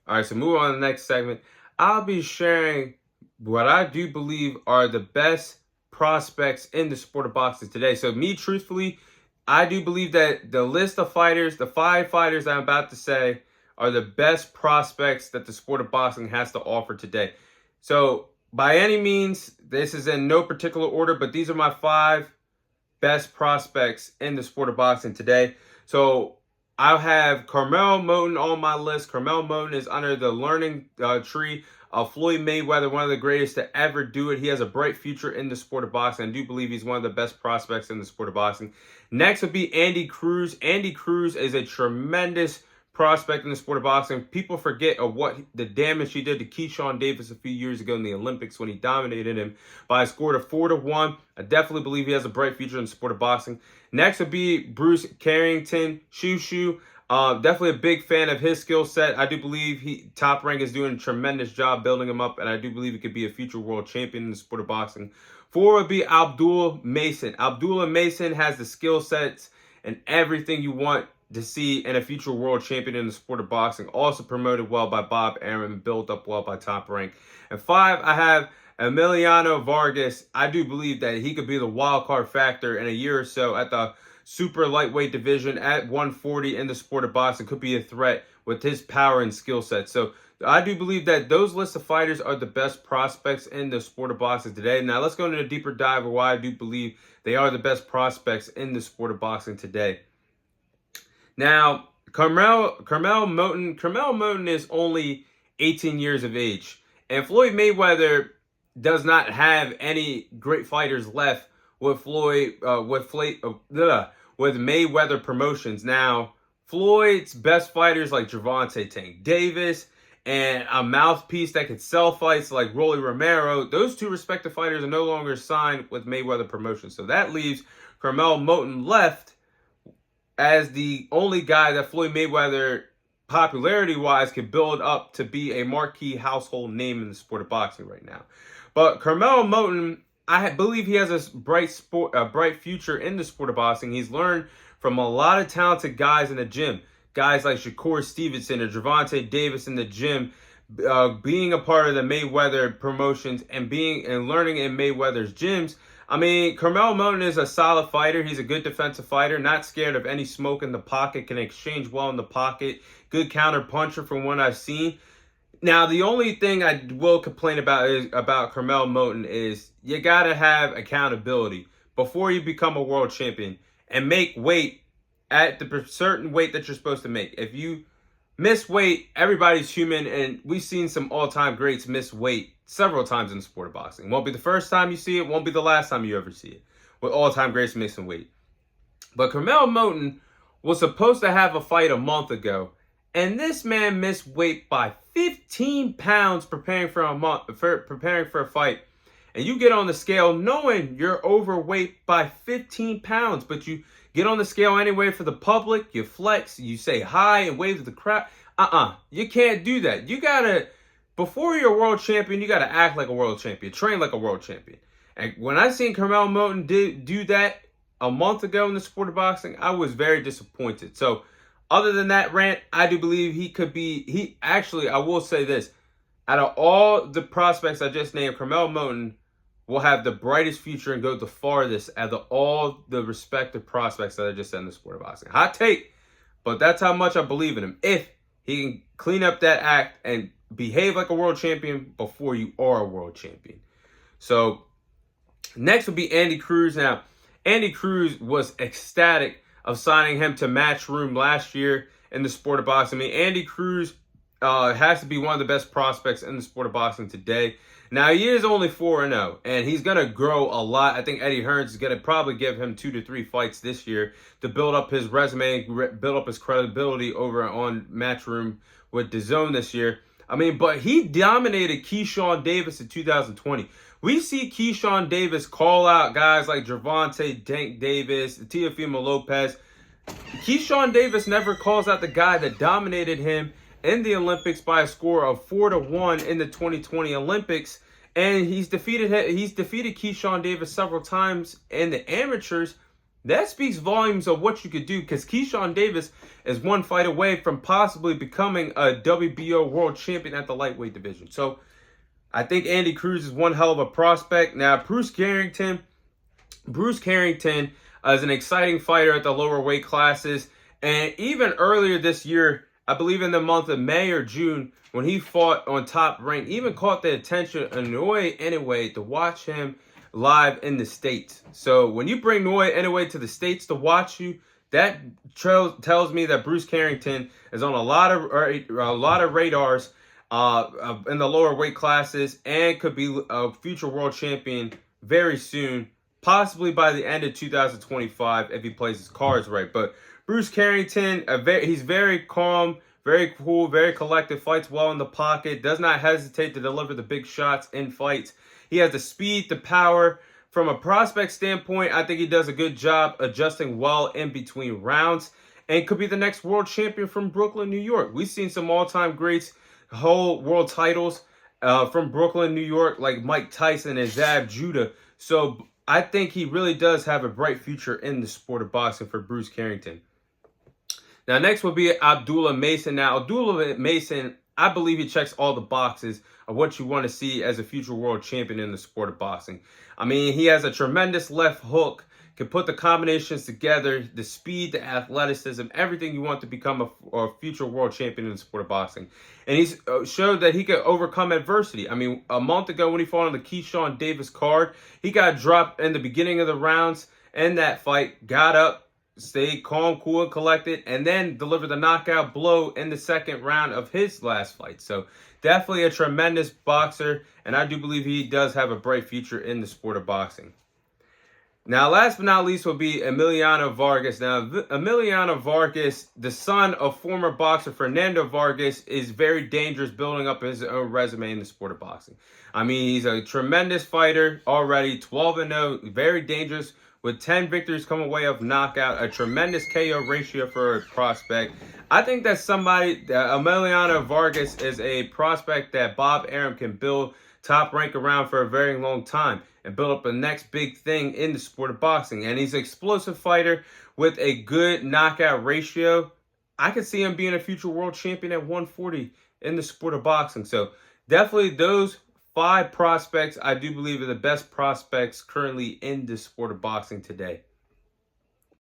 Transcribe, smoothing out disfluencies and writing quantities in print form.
All right, so move on to the next segment. I'll be sharing what I do believe are the best prospects in the sport of boxing today. So, me, truthfully, I do believe that the list of fighters, the 5 fighters I'm about to say, are the best prospects that the sport of boxing has to offer today. So, by any means, this is in no particular order, but these are my 5 best prospects in the sport of boxing today. So, I have Carmel Moten on my list. Carmel Moten is under the learning tree of Floyd Mayweather, one of the greatest to ever do it. He has a bright future in the sport of boxing. I do believe he's one of the best prospects in the sport of boxing. Next would be Andy Cruz. Andy Cruz is a tremendous prospect in the sport of boxing. People forget of what the damage he did to Keyshawn Davis a few years ago in the Olympics when he dominated him by a score of 4-1. I definitely believe he has a bright future in the sport of boxing. Next would be Bruce Carrington, Shushu. Definitely a big fan of his skill set. I do believe Top Rank is doing a tremendous job building him up, and I do believe he could be a future world champion in the sport of boxing. 4 would be Abdul Mason. Abdullah Mason has the skill sets and everything you want to see in a future world champion in the sport of boxing. Also promoted well by Bob Arum, built up well by Top Rank. And 5, I have Emiliano Vargas. I do believe that he could be the wild card factor in a year or so at the super lightweight division at 140 in the sport of boxing. Could be a threat with his power and skill set. So I do believe that those lists of fighters are the best prospects in the sport of boxing today. Now let's go into a deeper dive of why I do believe they are the best prospects in the sport of boxing today. Now, Carmel Moten is only 18 years of age, and Floyd Mayweather does not have any great fighters left with Mayweather Promotions. Now, Floyd's best fighters like Gervonta Tank Davis and a mouthpiece that could sell fights like Rolly Romero, those 2 respective fighters are no longer signed with Mayweather Promotions. So that leaves Carmel Moten left as the only guy that Floyd Mayweather, popularity-wise, could build up to be a marquee household name in the sport of boxing right now. But Carmel Moten, I believe he has a bright future in the sport of boxing. He's learned from a lot of talented guys in the gym. Guys like Shakur Stevenson or Gervonta Davis in the gym, being a part of the Mayweather Promotions and learning in Mayweather's gyms. I mean, Carmel Moten is a solid fighter. He's a good defensive fighter, not scared of any smoke in the pocket, can exchange well in the pocket, good counter puncher from what I've seen. Now, the only thing I will complain about Carmel Moten is you got to have accountability before you become a world champion and make weight at the certain weight that you're supposed to make. If you miss weight, everybody's human, and we've seen some all-time greats miss weight several times in the sport of boxing. Won't be the first time you see it, won't be the last time you ever see it, with all-time greats missing weight. But Carmel Moten was supposed to have a fight a month ago, and this man missed weight by 15 pounds preparing for a fight. And you get on the scale knowing you're overweight by 15 pounds, but you get on the scale anyway for the public, you flex, you say hi and wave to the crowd. You can't do that. You gotta, before you're a world champion, you gotta act like a world champion, train like a world champion. And when I seen Carmel Moten do that a month ago in the sport of boxing, I was very disappointed. So other than that rant, I do believe I will say this, out of all the prospects I just named, Carmel Moten will have the brightest future and go the farthest out of all the respective prospects that I just said in the sport of boxing. Hot take, but that's how much I believe in him. If he can clean up that act and behave like a world champion before you are a world champion. So next would be Andy Cruz. Now, Andy Cruz was ecstatic of signing him to Matchroom last year in the sport of boxing. I mean, Andy Cruz has to be one of the best prospects in the sport of boxing today. Now, he is only 4-0, and he's going to grow a lot. I think Eddie Hearns is going to probably give him 2 to 3 fights this year to build up his resume, build up his credibility over on Matchroom with DAZN this year. I mean, but he dominated Keyshawn Davis in 2020. We see Keyshawn Davis call out guys like Gervonta Tank Davis, Teofimo Lopez. Keyshawn Davis never calls out the guy that dominated him in the Olympics by a score of 4-1 in the 2020 Olympics. And he's defeated Keyshawn Davis several times in the amateurs That speaks volumes of what you could do, because Keyshawn Davis is one fight away from possibly becoming a WBO world champion at the lightweight division. So I think Andy Cruz is one hell of a prospect. Now, Bruce Carrington is an exciting fighter at the lower weight classes. And even earlier this year, I believe in the month of May or June, when he fought on Top Rank, even caught the attention of Naoya Inoue to watch him live in the States. So when you bring Naoya Inoue to the States to watch you, that tells me that Bruce Carrington is on a lot of radars in the lower weight classes, and could be a future world champion very soon, possibly by the end of 2025 if he plays his cards right. But Bruce Carrington, he's very calm, very cool, very collected, fights well in the pocket, does not hesitate to deliver the big shots in fights. He has the speed, the power. From a prospect standpoint, I think he does a good job adjusting well in between rounds, and could be the next world champion from Brooklyn, New York. We've seen some all-time greats hold world titles from Brooklyn, New York, like Mike Tyson and Zab Judah. So I think he really does have a bright future in the sport of boxing for Bruce Carrington. Now, next will be Abdullah Mason. Now, Abdullah Mason, I believe he checks all the boxes of what you want to see as a future world champion in the sport of boxing. I mean, he has a tremendous left hook, can put the combinations together, the speed, the athleticism, everything you want to become a future world champion in the sport of boxing. And he's showed that he could overcome adversity. I mean, a month ago when he fought on the Keyshawn Davis card, he got dropped in the beginning of the rounds in that fight, got up, stayed calm, cool, and collected, and then delivered the knockout blow in the second round of his last fight. So definitely a tremendous boxer, and I do believe he does have a bright future in the sport of boxing. Now, last but not least will be Emiliano Vargas. Now, Emiliano Vargas, the son of former boxer Fernando Vargas, is very dangerous, building up his own resume in the sport of boxing. I mean, he's a tremendous fighter already, 12-0, very dangerous, with 10 victories come away of knockout, a tremendous KO ratio for a prospect. I think that Emiliano Vargas is a prospect that Bob Arum can build Top Rank around for a very long time and build up the next big thing in the sport of boxing. And he's an explosive fighter with a good knockout ratio. I could see him being a future world champion at 140 in the sport of boxing. So definitely those 5 prospects I do believe are the best prospects currently in the sport of boxing today.